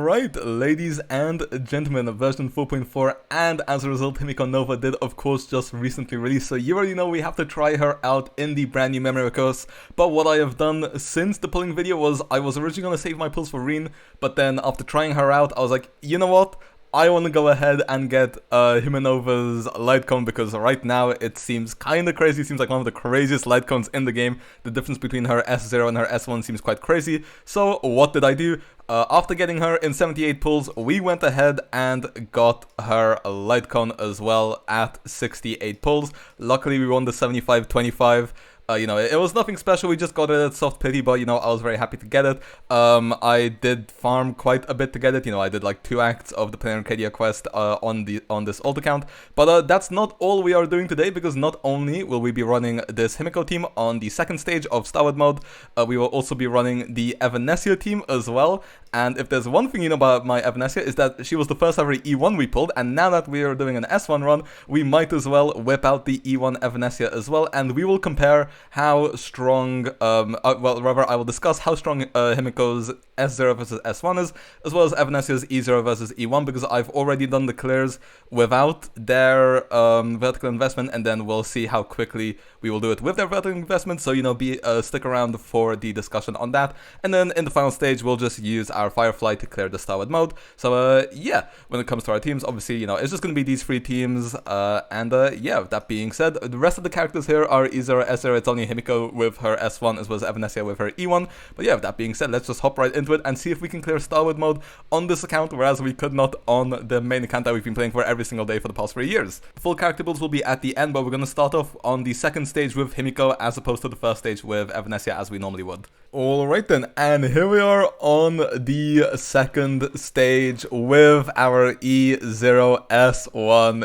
Alright, ladies and gentlemen, version 4.4, and as a result, Himeko Nova did of course just recently release, so you already know we have to try her out in the brand new memory course. But what I have done since the pulling video was, I was originally going to save my pulls for Reen, but then after trying her out, I was like, you know what? I want to go ahead and get Himenova's light cone, because right now it seems kind of crazy. It seems like one of the craziest light cones in the game. The difference between her S0 and her S1 seems quite crazy. So what did I do? After getting her in 78 pulls, we went ahead and got her light cone as well at 68 pulls. Luckily we won the 75-25. You know, it was nothing special, we just got it at soft pity, but, you know, I was very happy to get it. I did farm quite a bit to get it, you know, I did like 2 acts of the Planar Arcadia quest on this old account. But that's not all we are doing today, because not only will we be running this Himeko team on the second stage of STARWARD mode, we will also be running the Evanescia team as well. And if there's one thing you know about my Evanescia, is that she was the first ever E1 we pulled, and now that we are doing an S1 run, we might as well whip out the E1 Evanescia as well, and we will compare how strong, well, rather, I will discuss how strong Himeko's S0 versus S1 is, as well as Evanescia's E0 versus E1, because I've already done the clears without their vertical investment, and then we'll see how quickly we will do it with their vertical investment, so, you know, stick around for the discussion on that. And then in the final stage, we'll just use our Firefly to clear the STARWARD mode. So, yeah, when it comes to our teams, obviously, you know, it's just going to be these 3 teams, and, yeah, that being said, the rest of the characters here are E0S0, it's only Himeko with her S1, as well as Evanescia with her E1. But yeah, that being said, let's just hop right into it and see if we can clear STARWARD mode on this account, whereas we could not on the main account that we've been playing for every single day for the past 3 years. Full character builds will be at the end, but we're going to start off on the second stage with Himeko, as opposed to the first stage with Evanescia, as we normally would. Alright then, and here we are on the second stage with our E0S1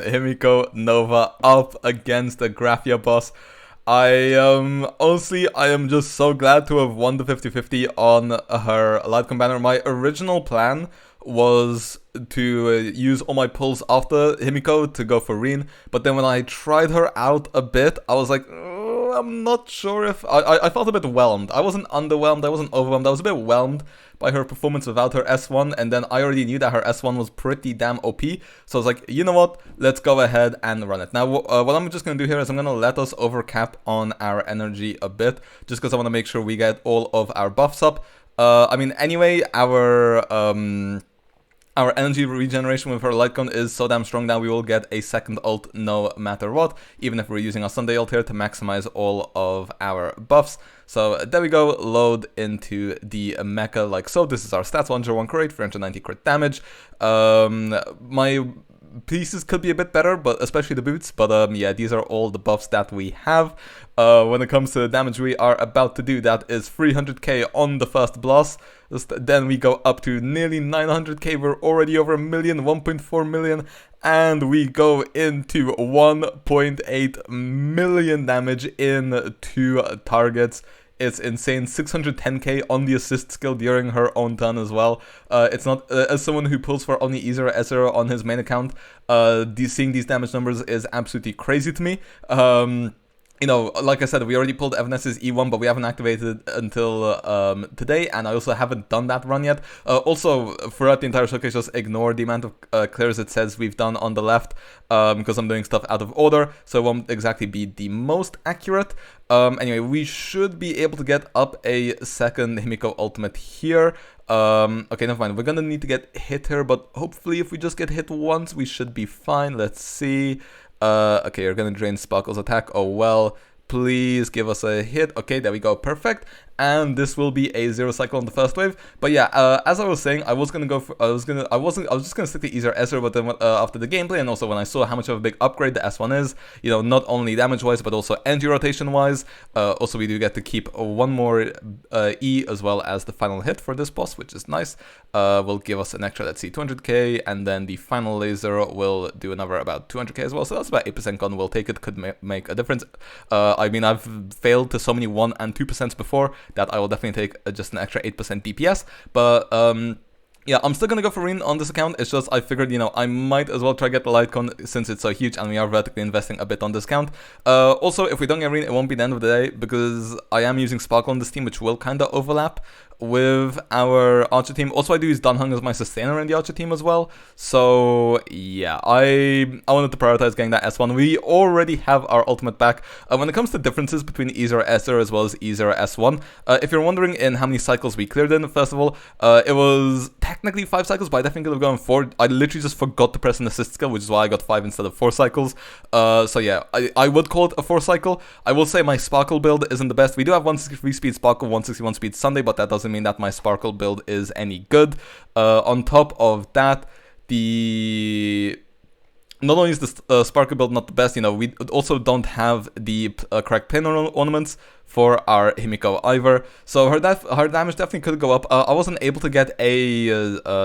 Himeko Nova up against the Graphia boss. Honestly, I am just so glad to have won the 50-50 on her Lightcon banner. My original plan was to use all my pulls after Himeko to go for Reen, but then when I tried her out a bit, I was like, I'm not sure if... I felt a bit whelmed. I wasn't underwhelmed, I wasn't overwhelmed, I was a bit whelmed by her performance without her S1, and then I already knew that her S1 was pretty damn OP, so I was like, you know what, let's go ahead and run it. Now, what I'm just going to do here is I'm going to let us overcap on our energy a bit, just because I want to make sure we get all of our buffs up. I mean, anyway, our energy regeneration with her Lightcon is so damn strong that we will get a second ult no matter what, even if we're using our Sunday ult here to maximize all of our buffs. So there we go, load into the mecha like so. This is our stats: 101 crit rate, 390 crit damage. My pieces could be a bit better, but especially the boots, but yeah, these are all the buffs that we have. When it comes to the damage we are about to do, that is 300k on the first blast. Then we go up to nearly 900k, we're already over a million, 1.4 million, and we go into 1.8 million damage in 2 targets. It's insane. 610k on the assist skill during her own turn as well. It's not, as someone who pulls for only E0S0 on his main account, seeing these damage numbers is absolutely crazy to me. You know, like I said, we already pulled Evanescia's E1, but we haven't activated it until today, and I also haven't done that run yet. Also, throughout the entire showcase, just ignore the amount of clears it says we've done on the left, because I'm doing stuff out of order, so it won't exactly be the most accurate. Anyway, we should be able to get up a second Himeko ultimate here. Okay, never mind. We're gonna need to get hit here, but hopefully if we just get hit once, we should be fine. Let's see. Okay, you're gonna drain Sparkle's attack. Oh well, please give us a hit. Okay, there we go, perfect. And this will be a 0 cycle on the first wave. But yeah, as I was saying, I was just gonna stick to E0S0, but then after the gameplay, and also when I saw how much of a big upgrade the S1 is, you know, not only damage wise but also energy rotation wise. Also we do get to keep one more E as well as the final hit for this boss, which is nice. Will give us an extra, let's see, 200k, and then the final laser will do another about 200k as well. So that's about 8% gun. We'll take it. Could make a difference. I mean, I've failed to so many 1 and 2% before that I will definitely take just an extra 8% DPS, but yeah, I'm still gonna go for Reen on this account. It's just I figured, I might as well try get the Lightcon since it's so huge and we are vertically investing a bit on this account. Also, if we don't get Reen, it won't be the end of the day because I am using Sparkle on this team, which will kind of overlap with our Archer team. Also, I do use Heng as my sustainer in the Archer team as well. So yeah, I wanted to prioritize getting that S1. We already have our ultimate back. When it comes to differences between E0S0 as well as E0S1, if you're wondering in how many cycles we cleared in, first of all, it was technically 5 cycles, but I definitely could have gone 4. I literally just forgot to press an assist skill, which is why I got 5 instead of 4 cycles. So yeah, I would call it a 4 cycle. I will say my Sparkle build isn't the best. We do have 163 speed Sparkle, 161 speed Sunday, but that doesn't mean that my Sparkle build is any good. On top of that, not only is the Sparkle build not the best, we also don't have the correct pin ornaments for our Himeko either. So her damage definitely could go up. I wasn't able to get a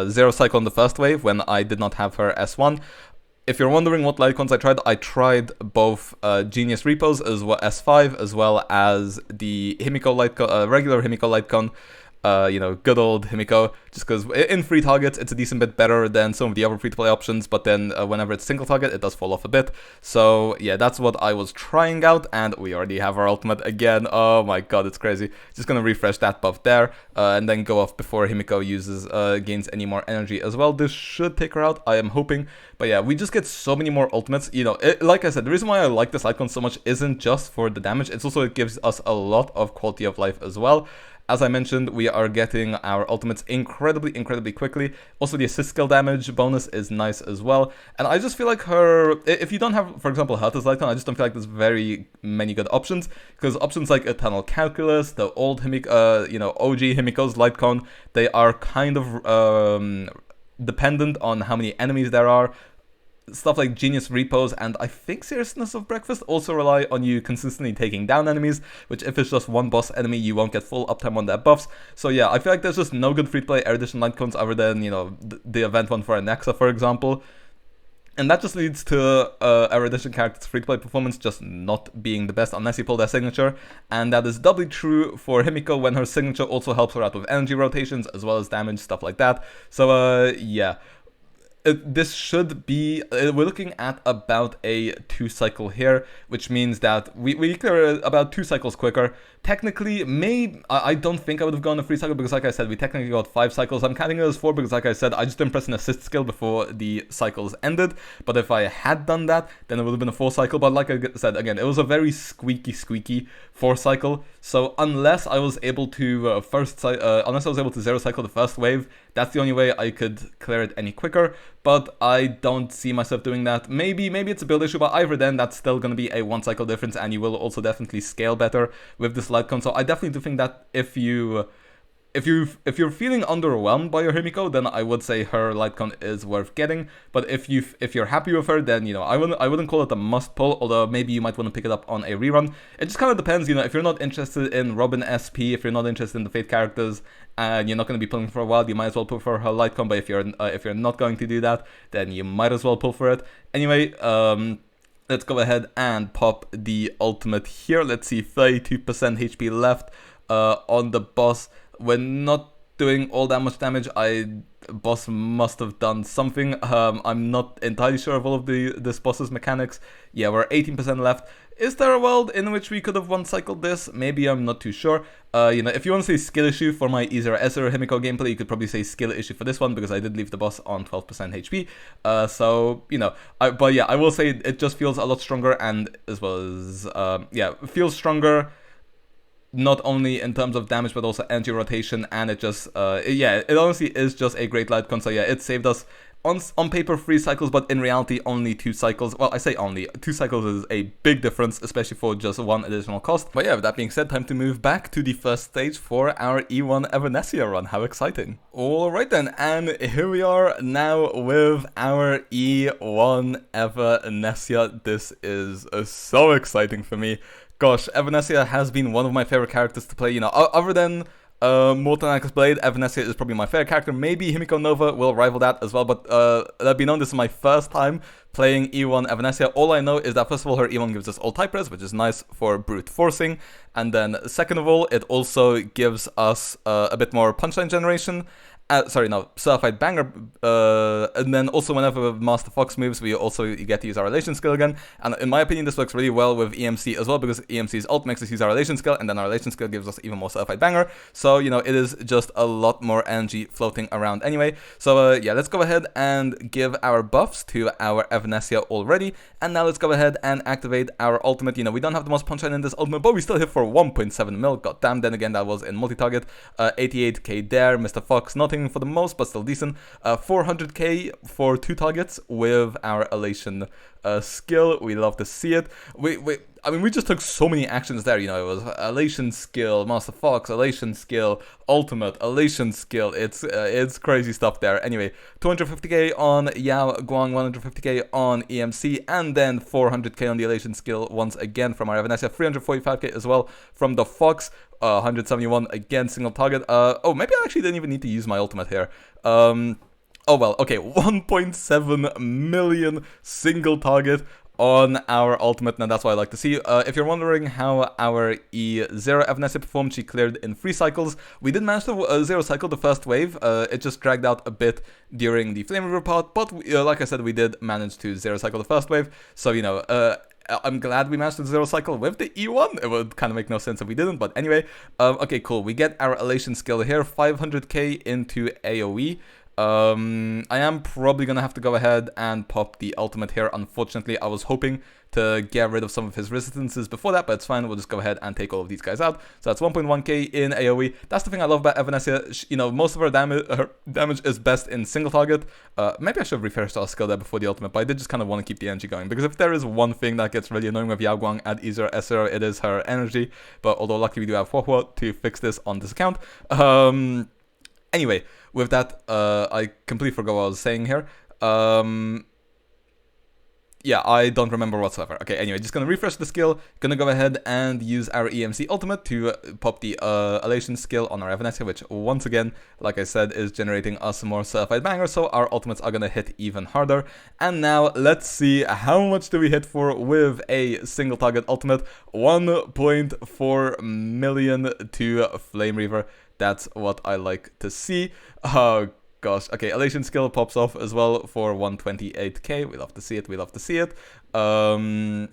0 cycle on the first wave when I did not have her S1. If you're wondering what Lightcons I tried both Genius Repos as well S5 as well as the Himeko Lightcon, regular Himeko Lightcon. Good old Himeko, just because in free targets it's a decent bit better than some of the other free-to-play options, but then whenever it's single target it does fall off a bit. So yeah, that's what I was trying out, and we already have our ultimate again. Oh my god, it's crazy. Just gonna refresh that buff there, and then go off before Himeko gains any more energy as well. This should take her out, I am hoping. But yeah, we just get so many more ultimates. Like I said, the reason why I like this icon so much isn't just for the damage, it's also it gives us a lot of quality of life as well. As I mentioned, we are getting our ultimates incredibly quickly. Also, the assist skill damage bonus is nice as well. And I just feel like if you don't have, for example, Herta's Lightcon, I just don't feel like there's very many good options. Because options like Eternal Calculus, the old Himeko, OG Himeko's Lightcon, they are kind of dependent on how many enemies there are. Stuff like Genius Repos and I think Seriousness of Breakfast also rely on you consistently taking down enemies, which if it's just one boss enemy, you won't get full uptime on their buffs. So yeah, I feel like there's just no good free-to-play Air Edition Lightcons other than, the event one for Anexa, for example. And that just leads to Air Edition characters' free-to-play performance just not being the best unless you pull their signature. And that is doubly true for Himeko when her signature also helps her out with energy rotations as well as damage, stuff like that. So yeah. This should be, we're looking at about a 2 cycle here, which means that we clear about 2 cycles quicker. Technically, I don't think I would have gone a 3 cycle because like I said, we technically got 5 cycles. I'm counting it as 4 because like I said, I just didn't press an assist skill before the cycles ended. But if I had done that, then it would have been a 4 cycle. But like I said, again, it was a very squeaky 4 cycle. So unless I was able to 0 cycle the first wave, that's the only way I could clear it any quicker. But I don't see myself doing that. Maybe it's a build issue, but either then that's still going to be a 1 cycle difference, and you will also definitely scale better with this Lightcon. So I definitely do think that if you're feeling underwhelmed by your Himeko, then I would say her Lightcon is worth getting. But if you're happy with her, then I wouldn't call it a must pull, although maybe you might want to pick it up on a rerun. It just kind of depends, if you're not interested in Robin SP, if you're not interested in the Fate characters, and you're not going to be pulling for a while, you might as well pull for her Lightcon. But if you're not going to do that, then you might as well pull for it. Anyway, let's go ahead and pop the ultimate here. Let's see, 32% HP left on the boss. We're not doing all that much damage. Boss must have done something. I'm not entirely sure of all of this boss's mechanics. Yeah, we're 18% left. Is there a world in which we could have 1 cycled this? Maybe, I'm not too sure. If you want to say skill issue for my E0S0 Himeko gameplay, you could probably say skill issue for this one because I did leave the boss on 12% HP. But yeah, I will say it just feels a lot stronger, and as well as feels stronger. Not only in terms of damage, but also energy rotation, and it just, it honestly is just a great Lightcon. So yeah, it saved us on paper 3 cycles, but in reality only 2 cycles. Well, I say only 2 cycles is a big difference, especially for just 1 additional cost. But yeah, with that being said, time to move back to the first stage for our E1 Evanescia run. How exciting! Alright then, and here we are now with our E1 Evanescia. This is so exciting for me. Gosh, Evanescia has been one of my favorite characters to play, other than Mortal Axe Blade, Evanescia is probably my favorite character. Maybe Himeko Nova will rival that as well, but let be known, this is my first time playing E1 Evanescia. All I know is that first of all, her E1 gives us all type res, which is nice for brute forcing, and then second of all, it also gives us a bit more punchline generation. sorry, no, Certified Banger, and then also whenever Master Fox moves, we also get to use our Elation skill again, and in my opinion, this works really well with EMC as well, because EMC's ult makes us use our Elation skill, and then our Elation skill gives us even more Certified Banger, so, you know, it is just a lot more energy floating around anyway. So, yeah, let's go ahead and give our buffs to our Evanescia already, and now let's go ahead and activate our ultimate. You know, we don't have the most punch line in this ultimate, but we still hit for 1.7 mil, goddamn, then again, that was in multi-target, 88k there, Mr. Fox, nothing for the most, but still decent. 400k for 2 targets with our Elation skill. We love to see it. I mean, we just took so many actions there. You know, it was Elation skill, Master Fox, Elation skill, ultimate, Elation skill. It's crazy stuff there. Anyway, 250k on Yaoguang, 150k on EMC, and then 400k on the Elation skill once again from our Evanescia. 345k as well from the Fox. 171 again, single target. Oh, maybe I actually didn't even need to use my ultimate here. Oh well, okay, 1.7 million single target on our ultimate. Now that's what I like to see. If you're wondering how our E0 Evanescia performed, she cleared in 3 cycles. We did manage to 0 cycle the first wave. It just dragged out a bit during the Flame River part, but like I said, we did manage to 0 cycle the first wave. So, you know, I'm glad we managed to 0 cycle with the E1. It would kind of make no sense if we didn't, but anyway. Okay, cool. We get our Elation skill here, 500k into AoE. I am probably gonna have to go ahead and pop the ultimate here. Unfortunately, I was hoping to get rid of some of his resistances before that, but it's fine. We'll just go ahead and take all of these guys out. So that's 1.1k in AoE. That's the thing I love about Evanescia. You know, most of her damage is best in single target. Maybe I should have refreshed our skill there before the ultimate, but I did just kind of want to keep the energy going, because if there is one thing that gets really annoying with Yaoguang at E0S0, it is her energy. But although luckily we do have Huohuo to fix this on this account. Anyway, with that, I completely forgot what I was saying here. Yeah, I don't remember whatsoever. Okay, anyway, just gonna refresh the skill. Gonna go ahead and use our EMC ultimate to pop the Elation skill on our Evanescia, which once again, like I said, is generating us more certified bangers, so our ultimates are gonna hit even harder. And now let's see how much do we hit for with a single target ultimate. 1.4 million to Flame Reaver. That's what I like to see. Oh gosh. Okay, Elation skill pops off as well for 128k. We love to see it. We love to see it. Go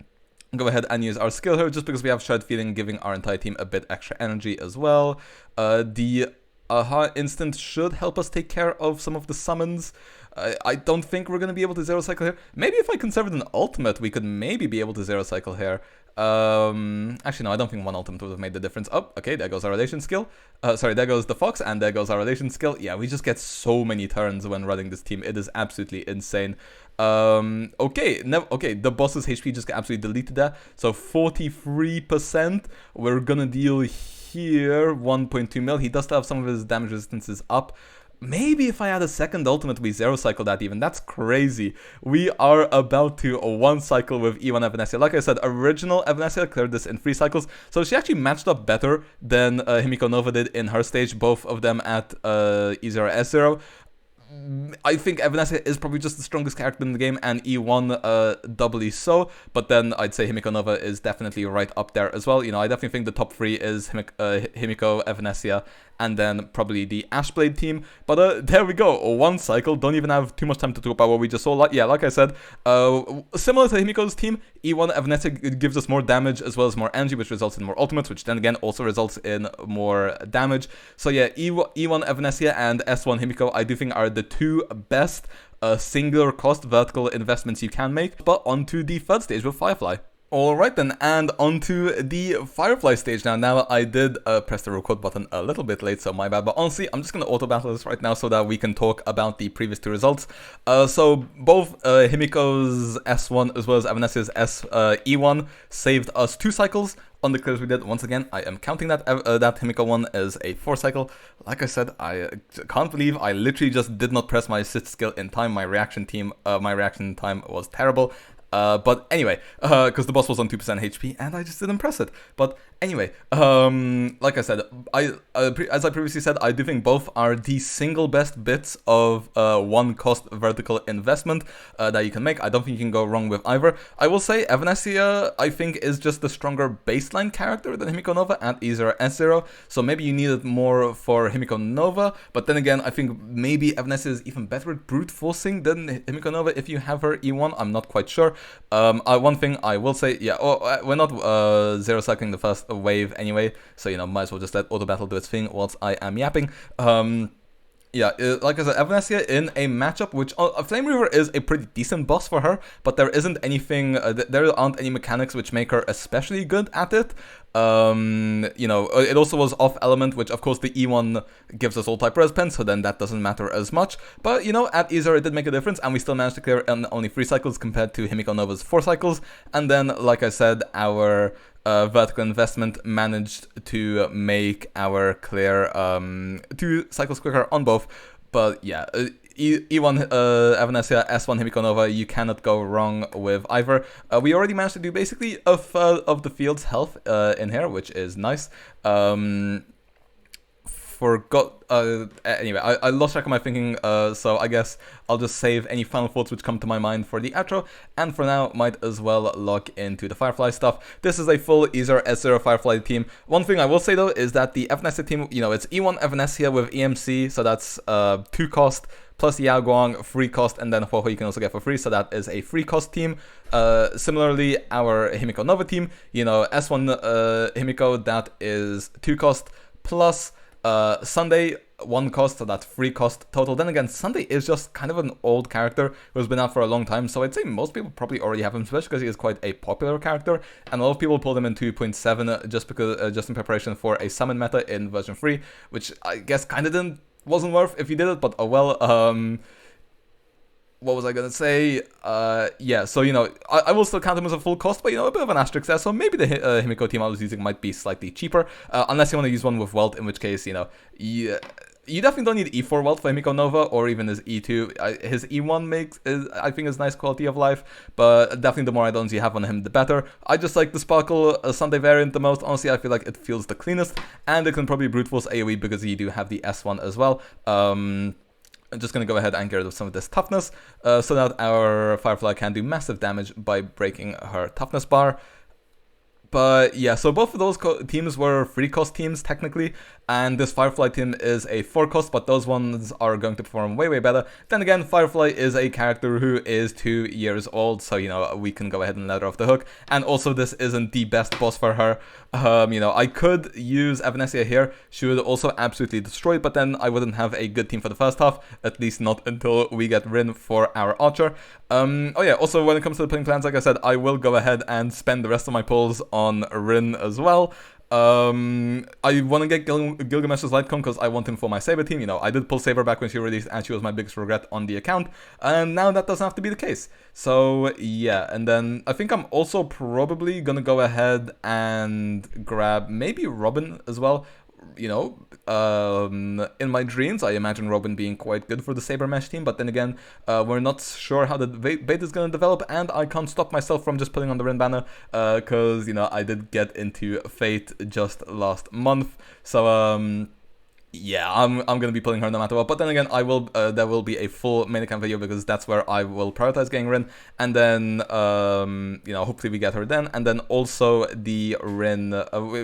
ahead and use our skill here just because we have Shared Feeling, giving our entire team a bit extra energy as well. The Aha instant should help us take care of some of the summons. I don't think we're going to be able to 0 cycle here. Maybe if I conserved an ultimate, we could maybe be able to 0 cycle here. Actually, no, I don't think one ultimate would have made the difference. Oh, okay, there goes our Elation skill. Sorry, there goes the Fox, and there goes our Elation skill. Yeah, we just get so many turns when running this team. It is absolutely insane. Okay, the boss's HP just got absolutely deleted there. So 43%. We're gonna deal here 1.2 mil. He does still have some of his damage resistances up. Maybe if I had a second ultimate, we 0 cycle that even. That's crazy. We are about to 1 cycle with E1 Evanescia. Like I said, original Evanescia cleared this in 3 cycles. So she actually matched up better than Himeko Nova did in her stage, both of them at E0S0. I think Evanescia is probably just the strongest character in the game, and E1 doubly so, but then I'd say Himeko Nova is definitely right up there as well. You know, I definitely think the top 3 is Himeko, Evanescia, and then probably the Ashblade team. But there we go, 1 cycle. Don't even have too much time to talk about what we just saw. Like I said, similar to Himeko's team, E1 Evanescia gives us more damage as well as more energy, which results in more ultimates, which then again also results in more damage. So yeah, E1 Evanescia and S1 Himeko, I do think are the 2 best singular cost vertical investments you can make. But onto the 3rd stage with Firefly. Alright then, and onto the Firefly stage now. Now, I did press the record button a little bit late, so my bad. But honestly, I'm just going to auto-battle this right now so that we can talk about the previous 2 results. So, both Himeko's S1 as well as Evanessia's E1 saved us 2 cycles on the clears we did. Once again, I am counting that Himeko one as a 4 cycle. Like I said, I can't believe I literally just did not press my assist skill in time. My reaction time was terrible. But anyway, because the boss was on 2% HP and I just didn't press it. But Anyway, like I said, as I previously said, I do think both are the single best bits of one cost vertical investment that you can make. I don't think you can go wrong with either. I will say Evanescia, I think, is just the stronger baseline character than Himeko Nova at E0S0, so maybe you need it more for Himeko Nova, but then again, I think maybe Evanescia is even better at brute forcing than Himeko Nova if you have her E1, I'm not quite sure. One thing I will say, yeah, we're not zero cycling the first wave anyway, so you know, might as well just let auto battle do its thing whilst I am yapping. Yeah, like I said, Evanescia in a matchup, which Flame Reaver is a pretty decent boss for her, but there isn't anything, there aren't any mechanics which make her especially good at it. You know, it also was off element, which of course the E1 gives us all type res pen, so then that doesn't matter as much. But you know, at E0 it did make a difference, and we still managed to clear in only 3 cycles compared to Himeko Nova's 4 cycles. And then, like I said, our vertical investment managed to make our clear 2 cycles quicker on both. But yeah, E1 Evanescia, S1 Himeko Nova, you cannot go wrong with either. We already managed to do basically a third of the field's health in here, which is nice. Anyway, I lost track of my thinking, so I guess I'll just save any final thoughts which come to my mind for the outro, and for now, might as well log into the Firefly stuff. This is a full E0S0 Firefly team. One thing I will say though is that the Evanescia team, you know, it's E1 Evanescia with EMC, so that's 2 cost, plus Yaoguang, 3 cost, and then Huohuo you can also get for free, so that is a 3 cost team. Similarly, our Himeko Nova team, you know, S1 Himeko, that is 2 cost, plus Sunday, 1 cost, so that's 3 cost total. Then again, Sunday is just kind of an old character who's been out for a long time, so I'd say most people probably already have him, especially because he is quite a popular character, and a lot of people pulled him in 2.7 just in preparation for a summon meta in version 3, which I guess kind of wasn't worth if you did it, but oh well. What was I gonna say? Yeah, so you know, I will still count him as a full cost, but you know, a bit of an asterisk there, so maybe the Himeko team I was using might be slightly cheaper, unless you want to use one with wealth, in which case, you know, you definitely don't need E4 wealth for Himeko Nova, or even his E2. His E1 I think is nice quality of life, but definitely the more add-ons you have on him, the better. I just like the Sparkle Sunday variant the most. Honestly, I feel like it feels the cleanest, and it can probably brute force AoE because you do have the S1 as well. I'm just going to go ahead and get rid of some of this toughness, so that our Firefly can do massive damage by breaking her toughness bar. But yeah, so both of those teams were 3 cost teams technically, and this Firefly team is a 4 cost, but those ones are going to perform way better. Then again, Firefly is a character who is 2 years old, so you know, we can go ahead and let her off the hook. And also, this isn't the best boss for her. You know, I could use Evanescia here, she would also absolutely destroy it, but then I wouldn't have a good team for the first half, at least not until we get Rin for our Archer. Oh yeah, also when it comes to the playing plans, like I said, I will go ahead and spend the rest of my pulls on Rin as well. I want to get Gilgamesh's Lightcone because I want him for my Saber team. You know, I did pull Saber back when she released, and she was my biggest regret on the account, and now that doesn't have to be the case. So yeah, and then I think I'm also probably gonna go ahead and grab maybe Robin as well. You know, in my dreams, I imagine Robin being quite good for the Saber Mesh team, but then again, we're not sure how the beta is going to develop, and I can't stop myself from just putting on the Rin banner, because, you know, I did get into Fate just last month, so, yeah, I'm gonna be pulling her no matter what. But then again, I will there will be a full main account video because that's where I will prioritize getting Rin, and then you know, hopefully we get her then, and then also the Rin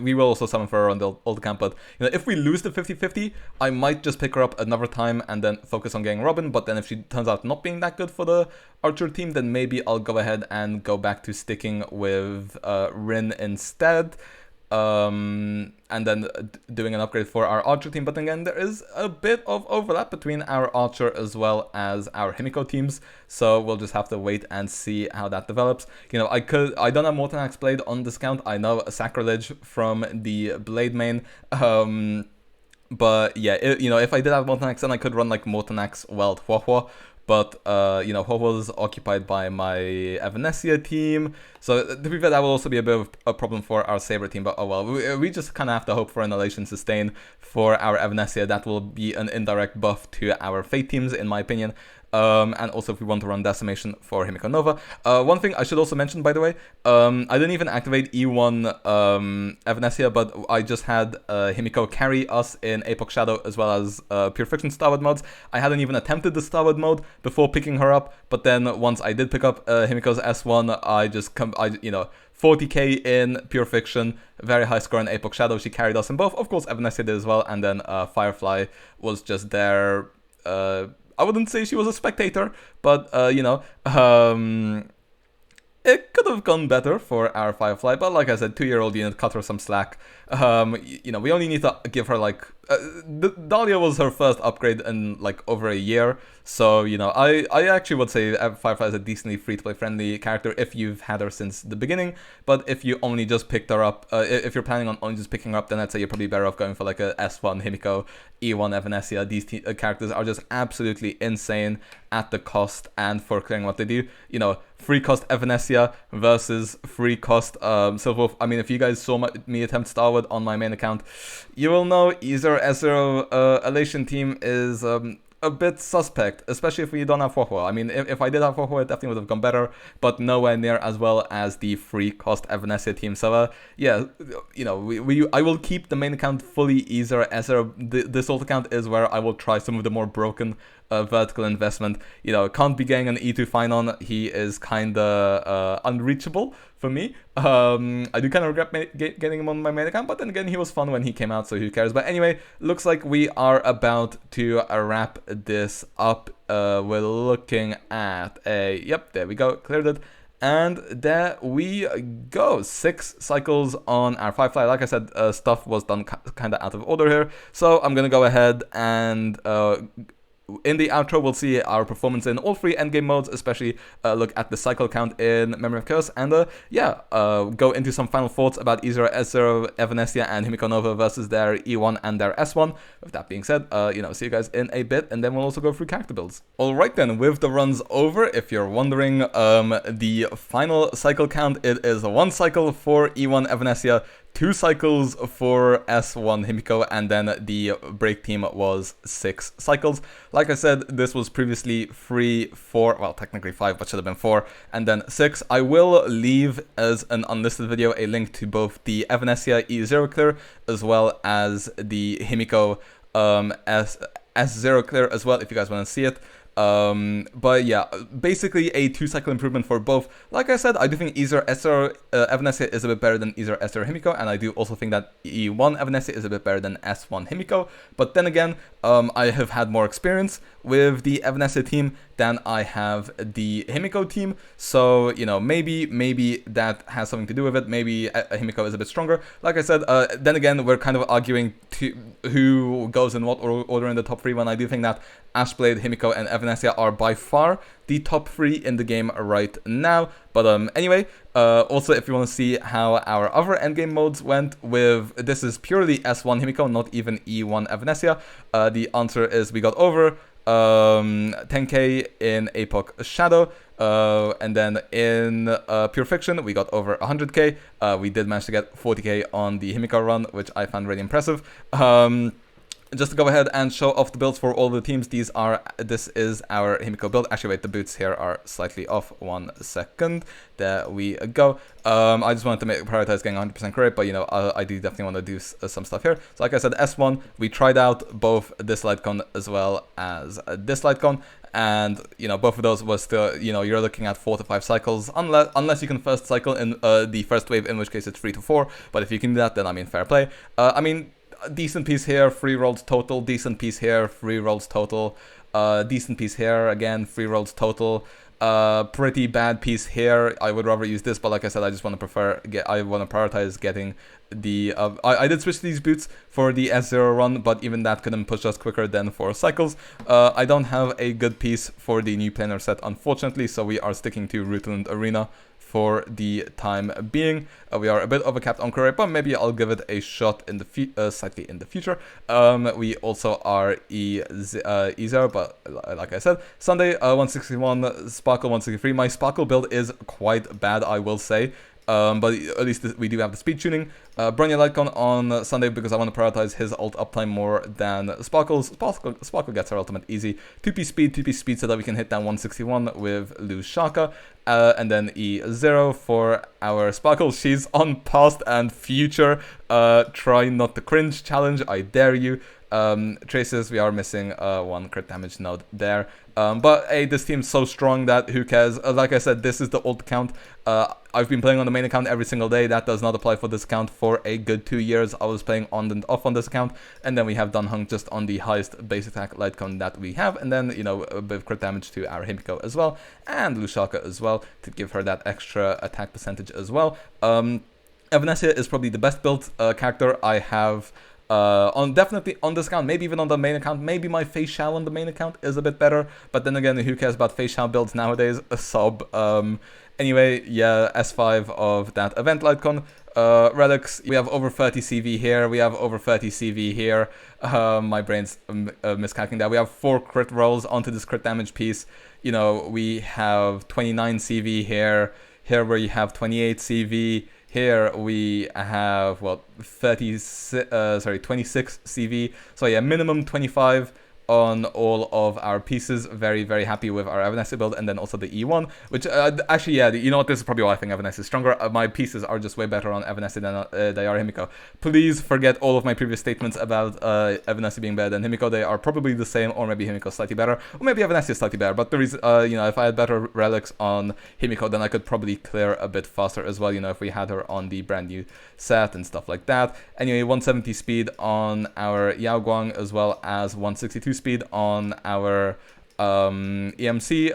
we will also summon for her on the old account. But you know, if we lose the 50-50, I might just pick her up another time and then focus on getting Robin. But then if she turns out not being that good for the Archer team, then maybe I'll go ahead and go back to sticking with Rin instead. And then doing an upgrade for our Archer team. But again, there is a bit of overlap between our Archer as well as our Himeko teams, so we'll just have to wait and see how that develops. You know, I don't have Molten Axe Blade on this count. I know Sacrilege from the Blade main. But yeah, you know, if I did have Molten Axe, then I could run like Molten Axe Weld Huohuo. but you know, Huohuo is occupied by my Evanescia team, so to be fair, that will also be a bit of a problem for our Saber team, but oh well, we just kind of have to hope for an Elation sustain for our Evanescia. That will be an indirect buff to our Fate teams, in my opinion. And also if we want to run Decimation for Himeko Nova. One thing I should also mention, by the way, I didn't even activate E1 Evanescia, but I just had Himeko carry us in Apoc Shadow as well as Pure Fiction Starward modes. I hadn't even attempted the Starward mode before picking her up, but then once I did pick up Himeko's S1, I just 40k in Pure Fiction, very high score in Apoc Shadow. She carried us in both. Of course, Evanescia did as well, and then Firefly was just there. I wouldn't say she was a spectator, but, it could have gone better for our Firefly, but like I said, 2-year-old unit, cut her some slack. We only need to give her, like, Dahlia was her first upgrade in, like, over a year, so, I actually would say Firefly is a decently free-to-play friendly character if you've had her since the beginning, but if you only just picked her up, if you're planning on only just picking her up, then I'd say you're probably better off going for, like, a S1 Himeko, E1 Evanescia. These characters are just absolutely insane at the cost and for clearing what they do. Free cost Evanescia versus free cost Silver Wolf. I mean, if you guys saw me attempt Starward on my main account, you will know E0S0 Elation team is a bit suspect, especially if we don't have Huohuo. I mean, if I did have Huohuo, it definitely would have gone better, but nowhere near as well as the free cost Evanescia team. So, yeah, I will keep the main account fully E0S0. This old account is where I will try some of the more broken vertical investment. Can't be getting an E2 fine on. He is kinda unreachable for me. I do kind of regret getting him on my main account, but then again, he was fun when he came out, so who cares? But anyway, looks like we are about to wrap this up. We're looking at yep, there we go, cleared it. And there we go, 6 cycles on our Firefly. Like I said, stuff was done kind of out of order here, so I'm gonna go ahead and in the outro, we'll see our performance in all 3 endgame modes, especially look at the cycle count in Memory of Curse, and go into some final thoughts about E0S0 Evanescia and Himeko Nova versus their E1 and their S1. With that being said, see you guys in a bit, and then we'll also go through character builds. Alright then, with the runs over, if you're wondering, the final cycle count, it is 1 cycle for E1 Evanescia, 2 cycles for S1 Himeko, and then the break team was 6 cycles. Like I said, this was previously 3, 4, well, technically 5, but should have been 4, and then 6. I will leave as an unlisted video a link to both the Evanescia E0 clear as well as the Himeko S0 clear as well, if you guys want to see it. But yeah, basically a 2 cycle improvement for both. Like I said, I do think E0S0 Evanescia is a bit better than E0S0 Himeko, and I do also think that E1 Evanescia is a bit better than S1 Himeko. But then again, I have had more experience with the Evanescia team than I have the Himeko team, so maybe that has something to do with it. Maybe Himeko is a bit stronger. Like I said, then again, we're kind of arguing who goes in what order in the top 3, when I do think that Ashblade, Himeko, and Evanescia are by far the top 3 in the game right now. But anyway, also if you want to see how our other endgame modes went with, this is purely S1 Himeko, not even E1 Evanescia, the answer is we got over 10k in Apoc Shadow, and then in Pure Fiction we got over 100k. We did manage to get 40k on the Himeko run, which I found really impressive. Just to go ahead and show off the builds for all the teams, this is our Himeko build. Actually, wait, the boots here are slightly off. 1 second. There we go. I just wanted to prioritize getting 100% correct, but I do definitely want to do some stuff here. So like I said, S1, we tried out both this light cone as well as this light cone, and both of those was still, you're looking at 4 to 5 cycles, unless you can first cycle in the first wave, in which case it's 3 to 4. But if you can do that, then I mean, fair play. Decent piece here, 3 rolls total. Decent piece here, 3 rolls total. Decent piece here, again, 3 rolls total. Pretty bad piece here. I would rather use this, but like I said, I just want to prioritize getting the I did switch these boots for the S0 run, but even that couldn't push us quicker than 4 cycles. I don't have a good piece for the new planar set, unfortunately, so we are sticking to Rutland Arena for the time being. We are a bit overcapped on crit rate, but maybe I'll give it a shot in the slightly in the future. We also are E0, but like I said, Sunday 161, Sparkle 163. My Sparkle build is quite bad, I will say. But at least we do have the speed tuning. Bronya Lightcon on Sunday because I want to prioritize his ult uptime more than Sparkle's. Sparkle gets our ultimate easy. 2p speed so that we can hit down 161 with Lushaka. And then E0 for our Sparkle. She's on past and future. Try not to cringe challenge, I dare you. Traces, we are missing 1 crit damage node there. But hey, this team's so strong that who cares? Like I said, this is the old account. I've been playing on the main account every single day. That does not apply for this account for a good 2 years. I was playing on and off on this account. And then we have done Heng just on the highest base attack light cone that we have. And then, you know, a bit of crit damage to our Himeko as well. And Lushaka as well to give her that extra attack percentage as well. Evanescia is probably the best built character I have. Definitely on this account, maybe even on the main account. Maybe my Fei Shao on the main account is a bit better, but then again, who cares about Fei Shao builds nowadays? A sub. Anyway, yeah, S5 of that event Lightcon. Relics, we have over 30 CV here, we have over 30 CV here. My brain's miscalculating that. We have 4 crit rolls onto this crit damage piece. You know, we have 29 CV here. Here we have 28 CV. Here we have, well, 26 CV. So yeah, minimum 25 on all of our pieces. Very, very happy with our Evanescia build. And then also the E1, which actually, yeah, you know what, this is probably why I think Evanescia is stronger. My pieces are just way better on Evanescia than they are Himeko. Please forget all of my previous statements about Evanescia being better than Himeko. They are probably the same, or maybe Himeko slightly better, or maybe Evanescia is slightly better. But the reason, you know, if I had better relics on Himeko, then I could probably clear a bit faster as well, you know, if we had her on the brand new set and stuff like that. Anyway, 170 speed on our Yaoguang, as well as 162 speed on our EMC,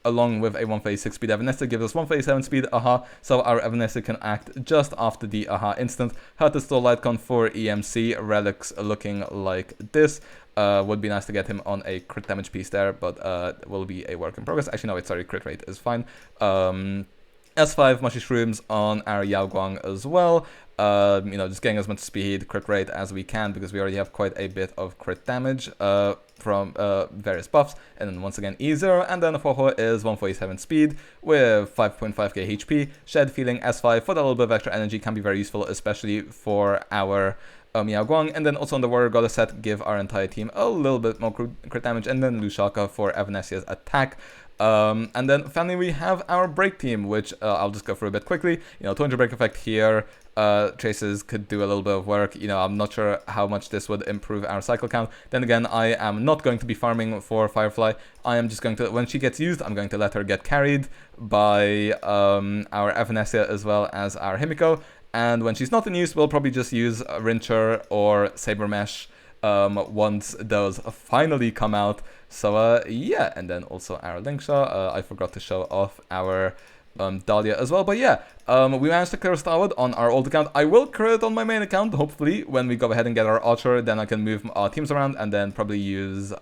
along with a 136 speed Evanescia, gives us 137 speed AHA, so our Evanescia can act just after the AHA instant. Hurt is still Lightcon for EMC, relics looking like this. Would be nice to get him on a crit damage piece there, but will be a work in progress. Actually, no, wait, sorry, crit rate is fine. S5 Mushy Shrooms on our Yaoguang as well. You know, just getting as much speed, crit rate as we can, because we already have quite a bit of crit damage from various buffs. And then once again E0, and then Huohuo is 147 speed with 5.5k HP. Shed Feeling S5 for that little bit of extra energy can be very useful, especially for our Yaoguang. And then also on the Warrior Goddess set, give our entire team a little bit more crit damage. And then Lushaka for Evanescia's attack. And then finally we have our break team, which I'll just go through a bit quickly. You know, 200 break effect here. Traces could do a little bit of work. You know, I'm not sure how much this would improve our cycle count. Then again, I am not going to be farming for Firefly. I am just going to, when she gets used, I'm going to let her get carried by our Evanescia as well as our Himeko. And when she's not in use, we'll probably just use Rincher or Saber Mesh once those finally come out. So yeah, and then also our Lingsha. I forgot to show off our Dahlia as well, but yeah, we managed to clear STARWARD on our old account. I will clear it on my main account, hopefully, when we go ahead and get our Archer. Then I can move our teams around and then probably use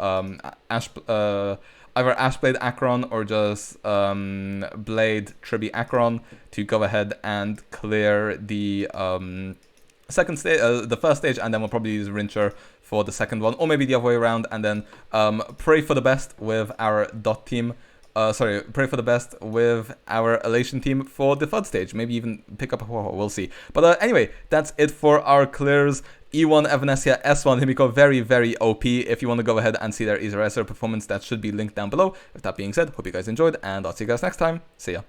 either Ashblade Acheron or just Blade Tribi Acheron to go ahead and clear the second stage, the first stage, and then we'll probably use Rincher for the second one, or maybe the other way around, and then pray for the best with our dot team. Pray for the best with our Elation team for the third stage. Maybe even pick up a Huohuo, we'll see. But anyway, that's it for our clears. E1 Evanescia, S1 Himeko, very, very OP. If you want to go ahead and see their E0S0 performance, that should be linked down below. With that being said, hope you guys enjoyed, and I'll see you guys next time. See ya.